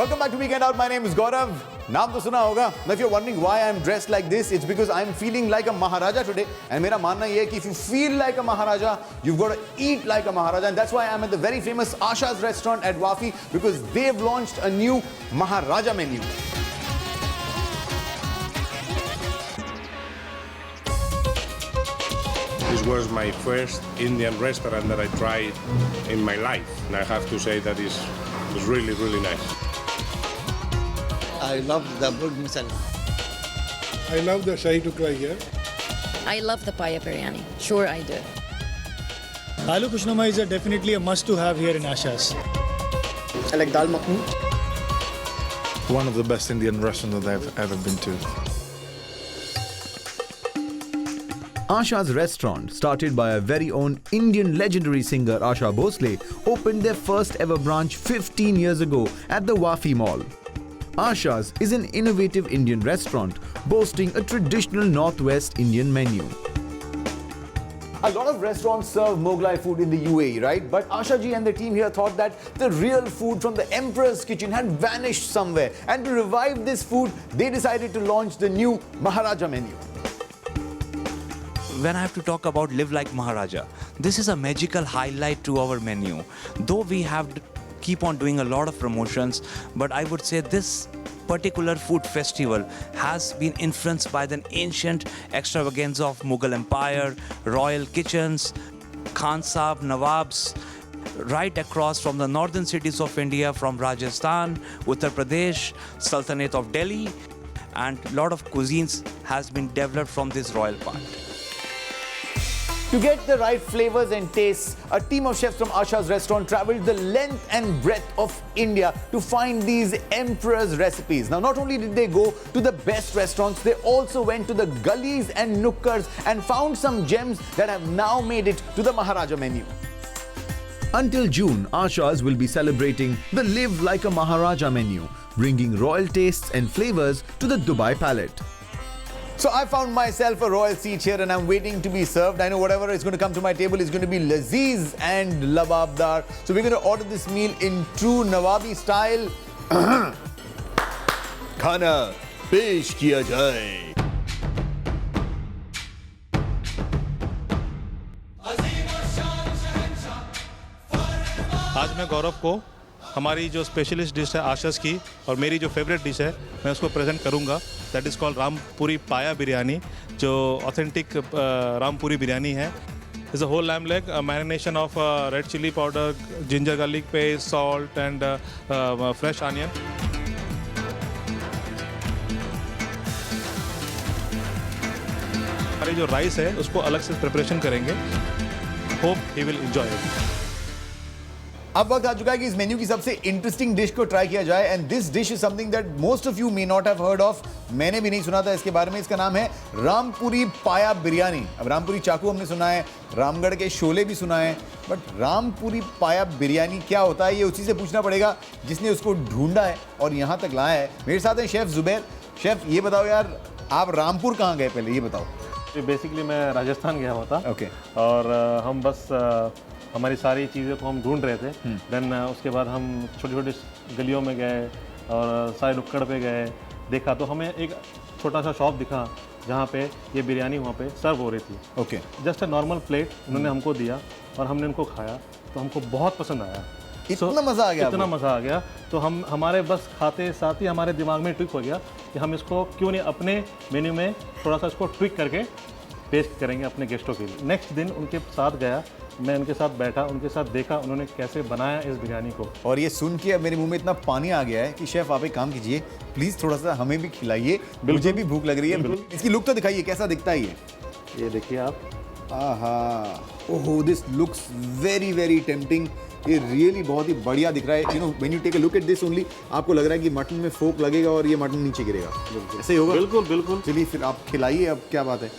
Welcome back to Weekend Out. My name is Gaurav. नाम तो सुना होगा. Now if you're wondering why I'm dressed like this, it's because I'm feeling like a Maharaja today. And मेरा मानना ये है कि if you feel like a Maharaja, you've got to eat like a Maharaja. And that's why I'm at the very famous Asha's restaurant at Wafi, because they've launched a new Maharaja menu. This was my first Indian restaurant that I tried in my life. And I have to say that it was really, really nice. I love the burg masala. I love the shahi tukra here. I love the paya biryani. Sure, I do. Aloo kushnuma is definitely a must to have here in Asha's. I like dal makhani. One of the best Indian restaurants that I've ever been to. Asha's restaurant, started by our very own Indian legendary singer Asha Bhosle, opened their first ever branch 15 years ago at the Wafi Mall. Asha's is an innovative Indian restaurant boasting a traditional Northwest Indian menu. A lot of restaurants serve Mughlai food in the UAE, right? But Asha ji and the team here thought that the real food from the Emperor's kitchen had vanished somewhere. And to revive this food, they decided to launch the new Maharaja menu. When I have to talk about Live Like Maharaja, this is a magical highlight to our menu. Though we have to keep on doing a lot of promotions, but I would say this particular food festival has been influenced by the ancient extravaganza of Mughal Empire, royal kitchens, Khan Saab, Nawabs, right across from the northern cities of India, from Rajasthan, Uttar Pradesh, Sultanate of Delhi, and a lot of cuisines has been developed from this royal part. To get the right flavors and tastes, a team of chefs from Asha's restaurant traveled the length and breadth of India to find these Emperor's recipes. Now, not only did they go to the best restaurants, they also went to the gullies and nukkars and found some gems that have now made it to the Maharaja menu. Until June, Asha's will be celebrating the Live Like a Maharaja menu, bringing royal tastes and flavors to the Dubai palate. So I found myself a royal seat here and I'm waiting to be served. I know whatever is going to come to my table is going to be lazeez and lababdar. So we're going to order this meal in true Nawabi style. Khana pesh kiya jaye. आज मैं गौरव को हमारी जो specialist dish है आशास की और मेरी जो फेवरेट डिश है मैं उसको प्रेजेंट करूंगा. दैट इज़ कॉल्ड रामपुरी पाया बिरयानी, जो ऑथेंटिक रामपुरी बिरयानी है. Is a whole lamb leg, marination of red chilli powder, ginger garlic paste, salt and fresh onion. हमारी जो राइस है उसको अलग से प्रिपरेशन करेंगे. Hope he will enjoy it. अब वक्त आ चुका है कि इस मेन्यू की सबसे इंटरेस्टिंग डिश को ट्राई किया जाए. And this dish is something that most of you may not have heard of. मैंने भी नहीं सुना था इसके बारे में. इसका नाम है रामपुरी पाया बिरयानी. अब रामपुरी चाकू हमने सुना है, रामगढ़ के शोले भी सुना है, बट रामपुरी पाया बिरयानी क्या होता है ये उसी से पूछना पड़ेगा जिसने उसको ढूंढा है और यहाँ तक लाया है. मेरे साथ है शेफ जुबैर. शेफ ये बताओ यार, आप रामपुर कहाँ गए पहले ये बताओ. बेसिकली मैं राजस्थान गया हुआ था. ओके. और हम बस हमारी सारी चीज़ें को हम ढूंढ रहे थे. देन उसके बाद हम छोटी छोटी गलियों में गए और सारे नुक्कड़ पे गए, देखा तो हमें एक छोटा सा शॉप दिखा जहाँ पे ये बिरयानी वहाँ पे सर्व हो रही थी. Okay. Just a normal plate उन्होंने हमको दिया और हमने उनको खाया तो हमको बहुत पसंद आया. इतना मज़ा आ गया. इतना मज़ा आ गया तो हम हमारे बस खाते साथ ही हमारे दिमाग में ट्विक हो गया कि हम इसको क्यों नहीं अपने मेन्यू में थोड़ा सा इसको ट्विक करके पेश करेंगे अपने गेस्टों के लिए. नेक्स्ट दिन उनके साथ गया, मैं उनके साथ बैठा, उनके साथ देखा उन्होंने कैसे बनाया इस बिरयानी को. और ये सुन के अब मेरे मुंह में इतना पानी आ गया है कि शेफ आप एक काम कीजिए, प्लीज थोड़ा सा हमें भी खिलाइए. मुझे भी भूख लग रही है. इसकी लुक तो दिखाइए कैसा दिखता है ये देखिए आप. आहा, ओहो, this looks very very tempting. ये रियली बहुत ही बढ़िया दिख रहा है. You know when you take a look at this only, आपको लग रहा है कि मटन में फोक लगेगा और ये मटन नीचे गिरेगा. ऐसे ही होगा. बिल्कुल बिल्कुल. चलिए फिर आप खिलाइए. अब क्या बात है.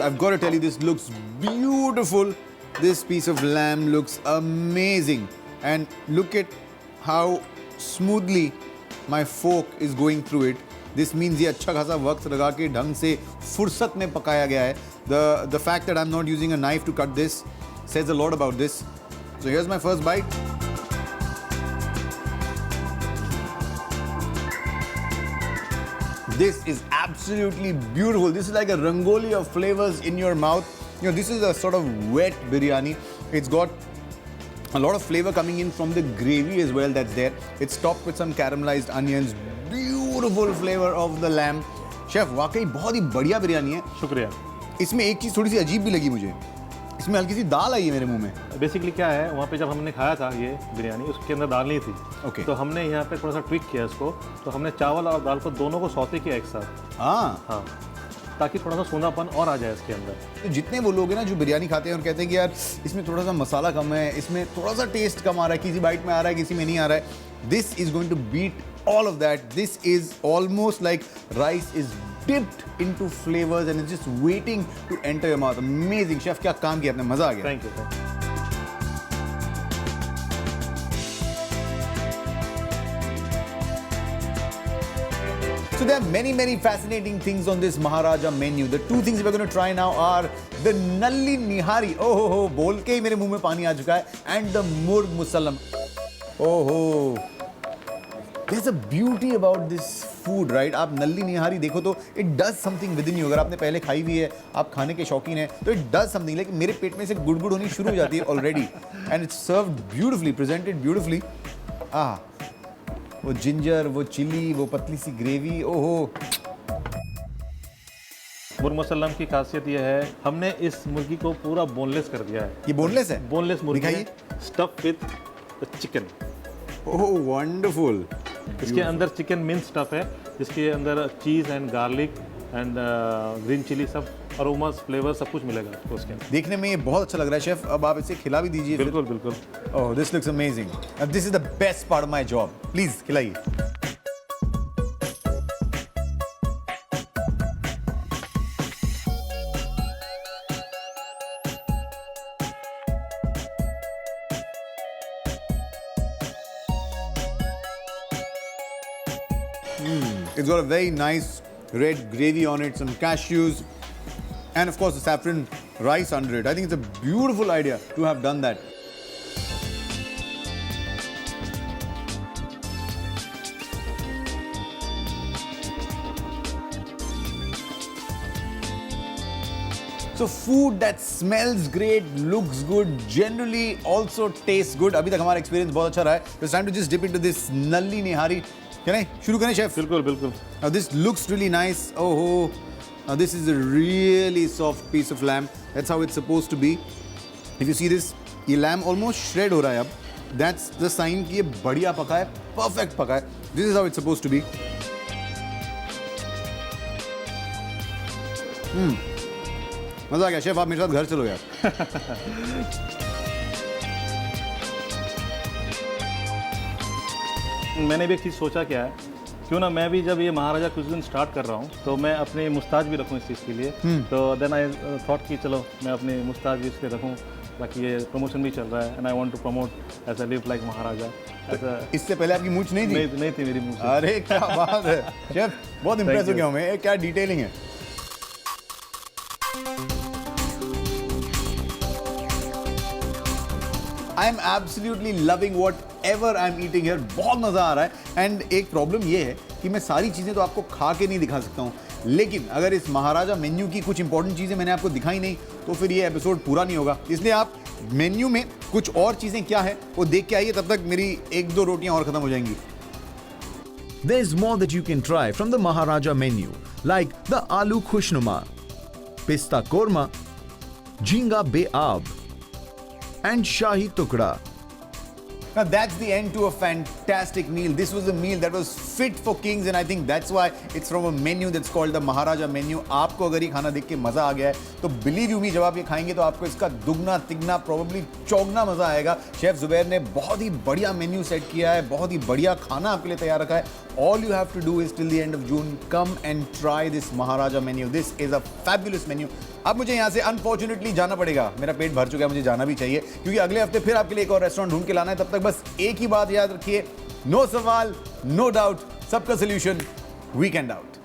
I've got to tell you, this looks beautiful. This piece of lamb looks amazing. And look at how smoothly my fork is going through it. This means ये अच्छा खासा वक्त लगा के ढंग से फुर्सत में पकाया गया है. The fact that I am not using a knife to cut this says a lot about this. So here's my first bite. This is absolutely beautiful. This is like a rangoli of flavors in your mouth. You know, this is a sort of wet biryani. It's got a lot of flavor coming in from the gravy as well that's there. It's topped with some caramelized onions. Beautiful flavor of the lamb. Chef, वाकई बहुत ही बढ़िया बिरयानी है. शुक्रिया. इसमें एक चीज़ थोड़ी सी अजीब भी लगी मुझे. इसमें हल्की सी दाल आई है मेरे मुंह में. बेसिकली क्या है, वहाँ पे जब हमने खाया था ये बिरयानी, उसके अंदर दाल नहीं थी. Okay. तो हमने यहाँ पे थोड़ा सा ट्विक किया इसको, तो हमने चावल और दाल को दोनों को सौते किया एक साथ. हाँ, ताकि थोड़ा सा सोनापन और आ जाए इसके अंदर. तो जितने वो लोग हैं ना जो बिरयानी खाते हैं और कहते हैं कि यार इसमें थोड़ा सा मसाला कम है, इसमें थोड़ा सा टेस्ट कम आ रहा है, किसी बाइट में आ रहा है, किसी में नहीं आ रहा है, this is going to beat all of that. This is almost like rice is dipped into flavors and it's just waiting to enter your mouth. Amazing. Chef, क्या काम किया आपने, मजा आ गया. Thank you. So there are many fascinating things on this Maharaja menu. The two things we're going to try now are the Nalli Nihari. Oh ho, बोल के ही मेरे मुंह में पानी आ चुका है. And the Murg Musallam. Oh ho. There's a beauty about this food, right? आप नल्ली निहारी देखो तो it does something within you. अगर आपने पहले खाई हुई है, आप खाने के शौकीन हैं, तो it does something. लेकिन मेरे पेट में से गुड़गुड़ होनी शुरू हो जाती है already. And it's served beautifully, presented beautifully. वो जिंजर, वो चिली, वो पतली सी ग्रेवी, ओहो. मुर्ग मुसल्लम की खासियत यह है, हमने इस मुर्गी को पूरा बोनलेस कर दिया है. ये बोनलेस है? बोनलेस मुर्गी है, दिखाइए. Stuff with chicken. Oh wonderful. इसके अंदर चिकन मिन्स स्टफ है, जिसके अंदर cheese and garlic and green chilli, सब अरोमास फ्लेवर सब कुछ मिलेगा आपको उसके अंदर. देखने में ये बहुत अच्छा लग रहा है शेफ. अब आप इसे खिला भी दीजिए. बिल्कुल बिल्कुल. Oh this looks amazing. This is the best part of my job. Please खिलाइए. It's got a very nice red gravy on it, some cashews, and of course the saffron rice under it. I think it's a beautiful idea to have done that. So food that smells great, looks good, generally also tastes good. अभी तक हमारा experience बहुत अच्छा रहा है. It's time to just dip into this Nalli Nihari. Can I? शुरू करें chef? बिल्कुल बिल्कुल. Now this looks really nice. Oh, now this is a really soft piece of lamb. That's how it's supposed to be. If you see this, ये lamb almost shred हो रहा है अब. That's the sign कि ये बढ़िया पका है, perfect पका है. This is how it's supposed to be. मजा आ गया शेफ. आप मेरे साथ घर चलो यार. मैंने भी एक चीज़ सोचा क्या है, क्यों ना मैं भी जब ये महाराजा कुजिन स्टार्ट कर रहा हूँ तो मैं अपने मुस्ताज भी रखूँ इस चीज़ के लिए. तो देन आई थॉट कि चलो मैं अपने मुस्ताज भी इस पर रखूँ, बाकी ये प्रमोशन भी चल रहा है. And I want to promote as a live like Maharaja. इससे पहले आपकी मूंछ नहीं थी? नहीं थी मेरी मूंछ. अरे क्या बात है शेफ. बहुत इंप्रेस हो गया हूँ मैं. क्या डिटेलिंग है. I am absolutely loving whatever I'm eating here. बहुत मज़ा आ रहा है. एंड एक प्रॉब्लम ये है कि मैं सारी चीज़ें तो आपको खा के नहीं दिखा सकता हूँ, लेकिन अगर इस महाराजा मेन्यू की कुछ इंपॉर्टेंट चीज़ें मैंने आपको दिखाई नहीं तो फिर ये एपिसोड पूरा नहीं होगा. इसलिए आप मेन्यू में कुछ और चीज़ें क्या है वो देख के आइए. तब तक मेरी एक दो रोटियाँ और ख़त्म हो जाएंगी. There's more that you can try from the Maharaja menu, like the aloo khushnuma, pista korma, jhinga beab, and shahi tukda. Now that's the end to a fantastic meal. This was a meal that was fit for kings and I think that's why it's from a menu that's called the Maharaja menu. आपको अगर ये खाना देख के मज़ा आ गया है तो believe you me, जब आप ये खाएंगे तो आपको इसका दुगना तिगना probably चौगना मज़ा आएगा. शेफ जुबैर ने बहुत ही बढ़िया मेन्यू सेट किया है, बहुत ही बढ़िया खाना आपके लिए तैयार रखा है. All you have to do is till the end of June come and try this Maharaja menu. This is a fabulous menu. अब मुझे यहाँ से अनफॉर्चुनेटली जाना पड़ेगा. मेरा पेट भर चुका है, मुझे जाना भी चाहिए क्योंकि अगले हफ्ते फिर आपके लिए एक और रेस्टोरेंट ढूंढ के लाना है. तब तक बस एक ही बात याद रखिए, नो सवाल नो डाउट, सबका सोल्यूशन Weekend Out.